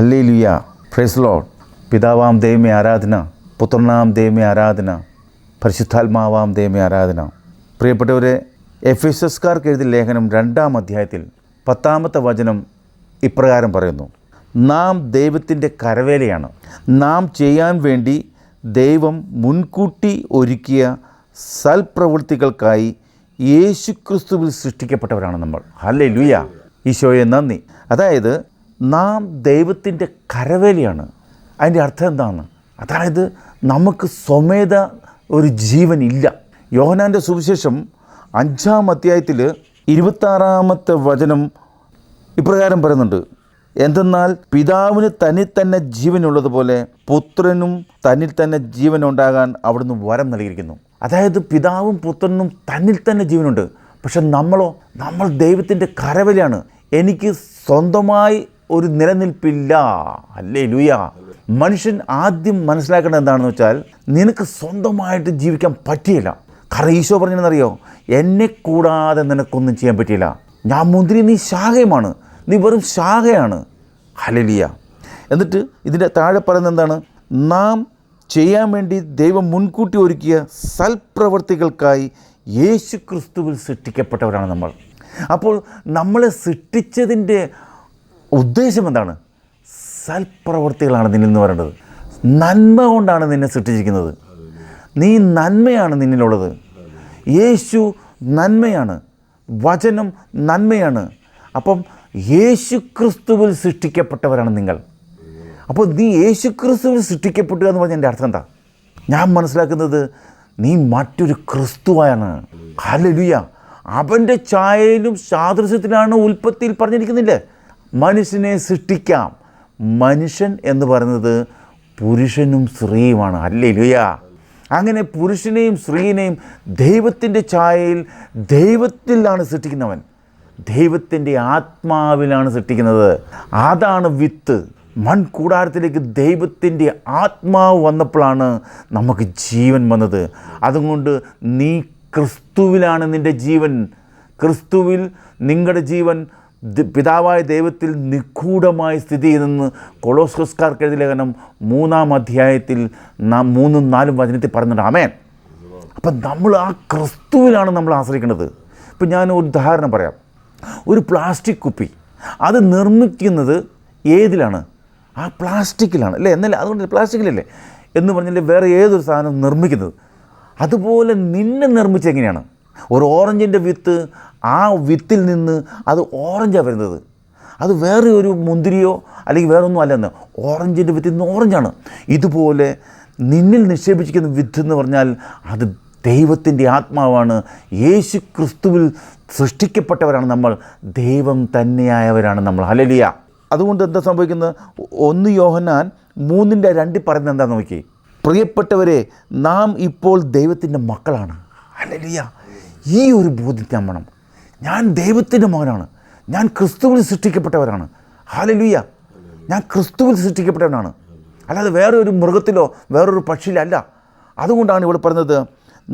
Hallelujah, praise Lord. പിതാവാം ദൈവമേ ആരാധന, പുത്രനാം ദൈവമേ ആരാധന, പരിശുദ്ധാത്മാവാം ദൈവമേ ആരാധന. പ്രിയപ്പെട്ടവരെ, എഫെസസ്കാർക്ക് എഴുതിയ ലേഖനം 2-ാം അധ്യായത്തിൽ 10-ാമത്തെ വചനം ഇപ്രകാരം പറയുന്നു: നാം ദൈവത്തിൻ്റെ കരവേലയാണ്, നാം ചെയ്യാൻ വേണ്ടി ദൈവം മുൻകൂട്ടി ഒരുക്കിയ സൽപ്രവൃത്തികൾക്കായി യേശുക്രിസ്തുവിൽ സൃഷ്ടിക്കപ്പെട്ടവരാണ് നമ്മൾ. ഹല്ലേലൂയ, ഈശോയെ നന്ദി. അതായത് നാം ദൈവത്തിൻ്റെ കരവേലയാണ്. അതിൻ്റെ അർത്ഥം എന്താണ്? അതായത് നമുക്ക് സ്വമേധ ഒരു ജീവൻ ഇല്ല. യോഹന്നാൻ്റെ സുവിശേഷം 5-ാം അധ്യായത്തിൽ 26-ാമത്തെ വചനം ഇപ്രകാരം പറയുന്നുണ്ട്: എന്തെന്നാൽ പിതാവിന് തന്നിൽ തന്നെ ജീവനുള്ളതുപോലെ പുത്രനും തന്നിൽ തന്നെ ജീവനുണ്ടാകാൻ അവിടുന്ന് വരം നൽകിയിരിക്കുന്നു. അതായത് പിതാവും പുത്രനും തന്നിൽ തന്നെ ജീവനുണ്ട്. പക്ഷെ നമ്മൾ ദൈവത്തിൻ്റെ കരവേലയാണ്. എനിക്ക് സ്വന്തമായി ഒരു നിലനിൽപ്പില്ല. ഹല്ലേലൂയ. മനുഷ്യൻ ആദ്യം മനസ്സിലാക്കേണ്ടത് എന്താണെന്ന് വെച്ചാൽ, നിനക്ക് സ്വന്തമായിട്ട് ജീവിക്കാൻ പറ്റിയില്ല. കാരണം ഈശോ പറഞ്ഞതെന്നറിയോ? എന്നെ കൂടാതെ നിനക്കൊന്നും ചെയ്യാൻ പറ്റിയില്ല. ഞാൻ മുന്തിരി, നീ ശാഖയുമാണ്, നീ വെറും ശാഖയാണ്. ഹല്ലേലൂയ. എന്നിട്ട് ഇതിൻ്റെ താഴെ പറയുന്നത് എന്താണ്? നാം ചെയ്യാൻ വേണ്ടി ദൈവം മുൻകൂട്ടി ഒരുക്കിയ സൽപ്രവർത്തികൾക്കായി യേശു ക്രിസ്തുവിൽ സൃഷ്ടിക്കപ്പെട്ടവരാണ് നമ്മൾ. അപ്പോൾ നമ്മളെ സൃഷ്ടിച്ചതിൻ്റെ ഉദ്ദേശം എന്താണ്? സൽപ്രവർത്തികളാണ് നിന്നിൽ നിന്ന് വരേണ്ടത്. നന്മ കൊണ്ടാണ് നിന്നെ സൃഷ്ടിച്ചിരിക്കുന്നത്. നീ നന്മയാണ് നിന്നിലുള്ളത്. യേശു നന്മയാണ്, വചനം നന്മയാണ്. അപ്പം യേശു ക്രിസ്തുവിൽ സൃഷ്ടിക്കപ്പെട്ടവരാണ് നിങ്ങൾ. അപ്പോൾ നീ യേശു ക്രിസ്തുവിൽ സൃഷ്ടിക്കപ്പെട്ടു എന്ന് പറഞ്ഞാൽ എൻ്റെ അർത്ഥം എന്താ? ഞാൻ മനസ്സിലാക്കുന്നത്, നീ മറ്റൊരു ക്രിസ്തുവാണ്. ഹല്ലേലൂയ. അവൻ്റെ ഛായയിലും സാദൃശ്യത്തിലാണ് ഉൽപ്പത്തിയിൽ പറഞ്ഞിരിക്കുന്നില്ലേ, മനുഷ്യനെ സൃഷ്ടിക്കാം. മനുഷ്യൻ എന്ന് പറയുന്നത് പുരുഷനും സ്ത്രീയുമാണ്. ഹല്ലേലൂയ. അങ്ങനെ പുരുഷനെയും സ്ത്രീയെയും ദൈവത്തിൻ്റെ ഛായയിൽ ദൈവത്തിലാണ് സൃഷ്ടിക്കുന്നവൻ. ദൈവത്തിൻ്റെ ആത്മാവിലാണ് സൃഷ്ടിക്കുന്നത്. അതാണ് വിത്ത്. മൺകൂടാരത്തിലേക്ക് ദൈവത്തിൻ്റെ ആത്മാവ് വന്നപ്പോഴാണ് നമുക്ക് ജീവൻ വന്നത്. അതുകൊണ്ട് നീ ക്രിസ്തുവിലാണ് നിൻ്റെ ജീവൻ. ക്രിസ്തുവിൽ നിങ്ങളുടെ ജീവൻ പിതാവായ ദൈവത്തിൽ നിഗൂഢമായി സ്ഥിതി ചെയ്യുന്നെന്ന് കൊളോസ്യർക്കാർക്ക് എഴുതിയ ലേഖനം 3-ാം അധ്യായത്തിൽ 3-4 വചനത്തിൽ പറയുന്നുണ്ട്. ആമേൻ. അപ്പം നമ്മൾ ആ ക്രിസ്തുവിലാണ് നമ്മൾ ആശ്രയിക്കുന്നത്. ഇപ്പം ഞാൻ ഒരു ഉദാഹരണം പറയാം. ഒരു പ്ലാസ്റ്റിക് കുപ്പി അത് നിർമ്മിക്കുന്നത് ഏതിലാണ്? ആ പ്ലാസ്റ്റിക്കിലാണ് അല്ലേ? എന്നല്ലേ? അതുകൊണ്ട് പ്ലാസ്റ്റിക്കിലല്ലേ എന്ന് പറഞ്ഞാൽ വേറെ ഏതൊരു സാധനം നിർമ്മിക്കുന്നത്. അതുപോലെ നിന്നെ നിർമ്മിച്ചെങ്ങനെയാണ്? ഒരു ഓറഞ്ചിൻ്റെ വിത്ത്, ആ വിത്തിൽ നിന്ന് അത് ഓറഞ്ചാണ് വരുന്നത്. അത് വേറെ ഒരു മുന്തിരിയോ അല്ലെങ്കിൽ വേറെ ഒന്നും അല്ലെന്ന്. ഓറഞ്ചിൻ്റെ വിത്തിൽ നിന്ന് ഓറഞ്ചാണ്. ഇതുപോലെ നിന്നിൽ നിക്ഷേപിച്ചിരിക്കുന്ന വിത്ത് എന്ന് പറഞ്ഞാൽ അത് ദൈവത്തിൻ്റെ ആത്മാവാണ്. യേശു ക്രിസ്തുവിൽ സൃഷ്ടിക്കപ്പെട്ടവരാണ് നമ്മൾ. ദൈവം തന്നെയായവരാണ് നമ്മൾ. ഹല്ലേലൂയ. അതുകൊണ്ട് എന്താ സംഭവിക്കുന്നത്? 1 യോഹന്നാൻ 3:2 പറയുന്നത് എന്താണെന്ന് നോക്കി: പ്രിയപ്പെട്ടവരെ, നാം ഇപ്പോൾ ദൈവത്തിൻ്റെ മക്കളാണ്. ഹല്ലേലൂയ. ഈ ഒരു ബോധ്യം വേണം. ഞാൻ ദൈവത്തിൻ്റെ മകനാണ്, ഞാൻ ക്രിസ്തുവിൽ സൃഷ്ടിക്കപ്പെട്ടവരാണ്. ഹല്ലേലൂയ. ഞാൻ ക്രിസ്തുവിൽ സൃഷ്ടിക്കപ്പെട്ടവനാണ്, അല്ലാതെ വേറെ ഒരു മൃഗത്തിലോ വേറൊരു പക്ഷിയിലല്ല. അതുകൊണ്ടാണ് ഇവിടെ പറയുന്നത്,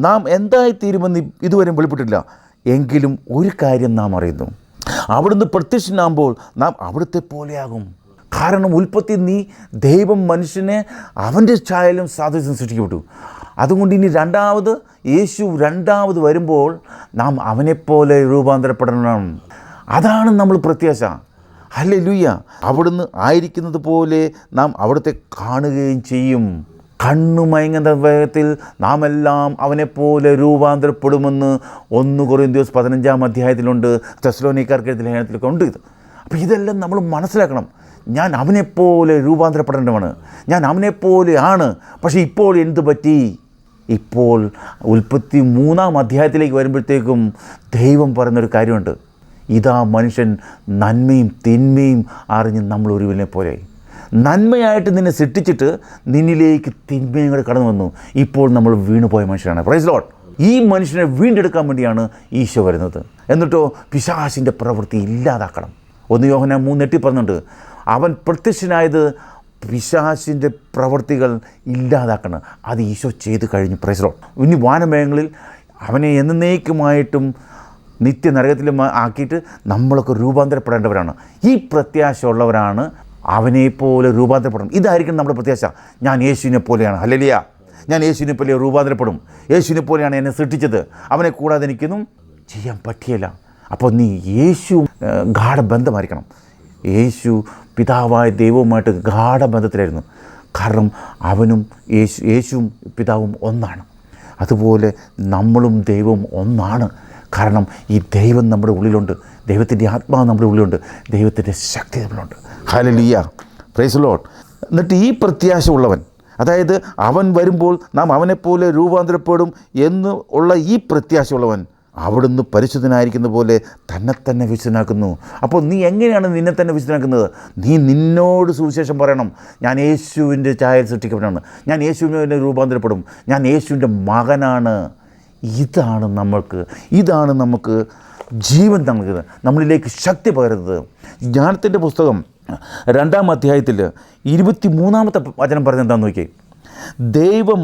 നാം എന്തായിത്തീരുമെന്ന് ഇതുവരെ വെളിപ്പെട്ടില്ല, എങ്കിലും ഒരു കാര്യം നാം അറിയുന്നു, അവിടുന്ന് പ്രത്യക്ഷനാകുമ്പോൾ നാം അവിടുത്തെ പോലെയാകും. കാരണം ഉൽപ്പത്തി നീ ദൈവം മനുഷ്യനെ അവൻ്റെ ഛായയിലും സാദൃശ്യം സൃഷ്ടിക്കപ്പെട്ടു. അതുകൊണ്ട് ഇനി യേശു രണ്ടാമത് വരുമ്പോൾ നാം അവനെപ്പോലെ രൂപാന്തരപ്പെടണം. അതാണ് നമ്മൾ പ്രത്യാശ. ഹല്ലേലൂയ. അവിടുന്ന് ആയിരിക്കുന്നത് പോലെ നാം അവിടുത്തെ കാണുകയും ചെയ്യും. കണ്ണു മയങ്ങുന്ന വേഗത്തിൽ നാം എല്ലാം അവനെപ്പോലെ രൂപാന്തരപ്പെടുമെന്ന് 1 കൊരിന്ത്യർ 15-ാം അധ്യായത്തിലുണ്ട്. തെസ്സലോനിക്കർക്ക് എഴുതിയ ലേഖനത്തിലൊക്കെ ഉണ്ട് ഇത്. അപ്പോൾ ഇതെല്ലാം നമ്മൾ മനസ്സിലാക്കണം. ഞാൻ അവനെപ്പോലെ രൂപാന്തരപ്പെടേണ്ടവണ്, ഞാൻ അവനെപ്പോലെ ആണ്. പക്ഷേ ഇപ്പോൾ എന്ത് പറ്റി? ഇപ്പോൾ ഉൽപ്പത്തി 3-ാം അധ്യായത്തിലേക്ക് വരുമ്പോഴത്തേക്കും ദൈവം പറയുന്നൊരു കാര്യമുണ്ട്. ഇതാ മനുഷ്യൻ നന്മയും തിന്മയും അറിഞ്ഞ് നമ്മൾ ഒരുവനെ പോലെ. നന്മയായിട്ട് നിന്നെ സൃഷ്ടിച്ചിട്ട് നിന്നിലേക്ക് തിന്മയും കൂടെ കടന്നു വന്നു. ഇപ്പോൾ നമ്മൾ വീണുപോയ മനുഷ്യരാണ്. Praise Lord. ഈ മനുഷ്യനെ വീണ്ടെടുക്കാൻ വേണ്ടിയാണ് ഈശോ വരുന്നത്. എന്നിട്ടോ പിശാചിൻ്റെ പ്രവൃത്തി ഇല്ലാതാക്കണം. 1 യോഹന്നാൻ 3:8 പറഞ്ഞുണ്ട്, അവൻ പ്രത്യക്ഷനായത് പിശാചിൻ്റെ പ്രവൃത്തികൾ ഇല്ലാതാക്കണം. അത് ഈശോ ചെയ്ത് കഴിഞ്ഞു. Praise Lord. ഇനി വാനമേഘങ്ങളിൽ അവനെ എന്നേക്കുമായിട്ടും നിത്യനരകത്തിലും ആക്കിയിട്ട് നമ്മളൊക്കെ രൂപാന്തരപ്പെടേണ്ടവരാണ്. ഈ പ്രത്യാശ ഉള്ളവരാണ് അവനെപ്പോലെ രൂപാന്തരപ്പെടണം. ഇതായിരിക്കും നമ്മുടെ പ്രത്യാശ. ഞാൻ യേശുവിനെ പോലെയാണ്, ഹല്ലേലൂയ, ഞാൻ യേശുവിനെ പോലെ രൂപാന്തരപ്പെടും, യേശുവിനെ പോലെയാണ് എന്നെ സൃഷ്ടിച്ചത്, അവനെ കൂടാതെ എനിക്കൊന്നും ചെയ്യാൻ പറ്റിയല്ല. അപ്പോൾ നീ യേശു ഗാഠബന്ധമായിരിക്കണം. യേശു പിതാവായ ദൈവവുമായിട്ട് ഗാഠബന്ധത്തിലായിരുന്നു. കാരണം അവനും യേശുവും പിതാവും ഒന്നാണ്. അതുപോലെ നമ്മളും ദൈവവും ഒന്നാണ്. കാരണം ഈ ദൈവം നമ്മുടെ ഉള്ളിലുണ്ട്, ദൈവത്തിൻ്റെ ആത്മാവ് നമ്മുടെ ഉള്ളിലുണ്ട്, ദൈവത്തിൻ്റെ ശക്തി നമ്മളുണ്ട്. Hallelujah, praise the Lord. എന്നിട്ട് ഈ പ്രത്യാശ ഉള്ളവൻ, അതായത് അവൻ വരുമ്പോൾ നാം അവനെപ്പോലെ രൂപാന്തരപ്പെടും എന്ന് ഉള്ള ഈ പ്രത്യാശയുള്ളവൻ അവിടുന്ന് പരിശുദ്ധനായിരിക്കുന്ന പോലെ തന്നെ വിശുദ്ധനാക്കുന്നു. അപ്പോൾ നീ എങ്ങനെയാണ് നിന്നെ തന്നെ വിശുദ്ധനാക്കുന്നത്? നീ നിന്നോട് സുവിശേഷം പറയണം. ഞാൻ യേശുവിൻ്റെ ഛായയിൽ സൃഷ്ടിക്കപ്പെട്ടാണ്, ഞാൻ യേശുവിനെ രൂപാന്തരപ്പെടും, ഞാൻ യേശുവിൻ്റെ മകനാണ്. ഇതാണ് നമുക്ക് ജീവൻ നൽകുന്നത്, നമ്മളിലേക്ക് ശക്തി പകരുന്നത്. ജ്ഞാനത്തിൻ്റെ പുസ്തകം 2-ാം അധ്യായത്തിൽ 23-ാമത്തെ വചനം പറഞ്ഞത് എന്താണെന്ന് നോക്കിയേ. ദൈവം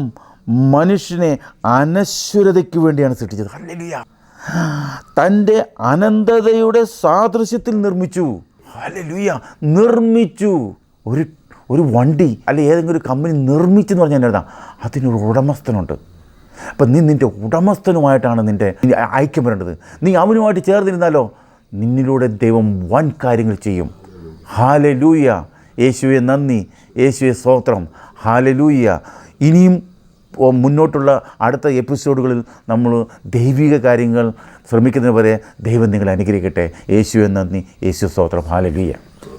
മനുഷ്യനെ അനശ്വരതയ്ക്ക് വേണ്ടിയാണ് സൃഷ്ടിച്ചത്. ഹല്ലേലൂയ. തൻ്റെ അനന്തതയുടെ സാദൃശ്യത്തിൽ നിർമ്മിച്ചു. ഹല്ലേലൂയ, നിർമ്മിച്ചു. ഒരു വണ്ടി അല്ലെ ഏതെങ്കിലും ഒരു കമ്പനി നിർമ്മിച്ചെന്ന് പറഞ്ഞാൽ എന്താ? അതിനൊരു ഉടമസ്ഥനുണ്ട്. അപ്പം നീ നിൻ്റെ ഉടമസ്ഥനുമായിട്ടാണ് നിൻ്റെ ഐക്യം വരേണ്ടത്. നീ അവനുമായിട്ട് ചേർന്നിരുന്നാലോ നിന്നിലൂടെ ദൈവം വൻ കാര്യങ്ങൾ ചെയ്യും. ഹല്ലേലൂയ. യേശുവെ നന്ദി, യേശുവെ സ്തോത്രം. ഹല്ലേലൂയ. ഇനിയും മുന്നോട്ടുള്ള അടുത്ത എപ്പിസോഡുകളിൽ നമ്മൾ ദൈവിക കാര്യങ്ങൾ ശ്രമിക്കുന്നതിന് വരെ ദൈവം നിങ്ങളെ അനുഗ്രഹിക്കട്ടെ. യേശുവെ നന്ദി, യേശു സ്തോത്രം. ഹല്ലേലൂയ.